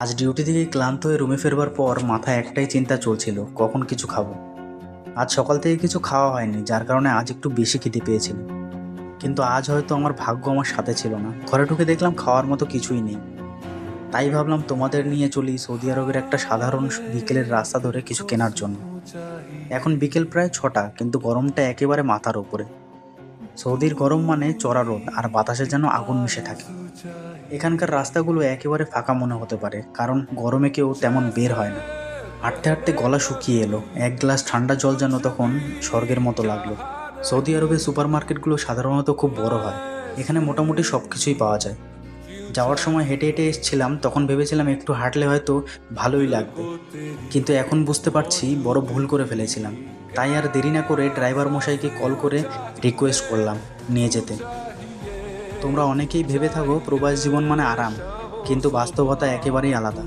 আজ ডিউটি থেকে ক্লান্ত হয়ে রুমে ফেরবার পর মাথায় একটাই চিন্তা চলছিল, কখন কিছু খাবো। আজ সকাল থেকে কিছু খাওয়া হয়নি, যার কারণে আজ একটু বেশি খিদে পেয়েছিল। কিন্তু আজ হয়তো আমার ভাগ্য আমার সাথে ছিল না। ঘরে ঢুকে দেখলাম খাওয়ার মতো কিছুই নেই। তাই ভাবলাম তোমাদের নিয়ে চলি সৌদি আরবের একটা সাধারণ বিকেলের রাস্তা ধরে কিছু কেনার জন্য। এখন বিকেল প্রায় 6টা, কিন্তু গরমটা একেবারে মাথার উপরে। সৌদির গরম মানে চড়া রোদ আর বাতাসে যেন আগুন মিশে থাকে। এখানকার রাস্তাগুলো একেবারে ফাঁকা মনে হতে পারে, কারণ গরমে কেউ তেমন বের হয় না। হাঁটতে হাঁটতে গলা শুকিয়ে এলো, এক গ্লাস ঠান্ডা জল যেন তখন স্বর্গের মতো লাগলো। সৌদি আরবের সুপার মার্কেটগুলো সাধারণত খুব বড় হয়। এখানে মোটামুটি সব কিছুই পাওয়া যায়। যাওয়ার সময় হেঁটে হেঁটে এসেছিলাম, তখন ভেবেছিলাম একটু হাঁটলে হয়তো ভালোই লাগবে, কিন্তু এখন বুঝতে পারছি বড় ভুল করে ফেলেছিলাম। তাই আর দেরি না করে ড্রাইভার মশাইকে কল করে রিকোয়েস্ট করলাম নিয়ে যেতে। তোমরা অনেকেই ভেবে থাকো প্রবাস জীবন মানে আরাম, কিন্তু বাস্তবতা একেবারেই আলাদা।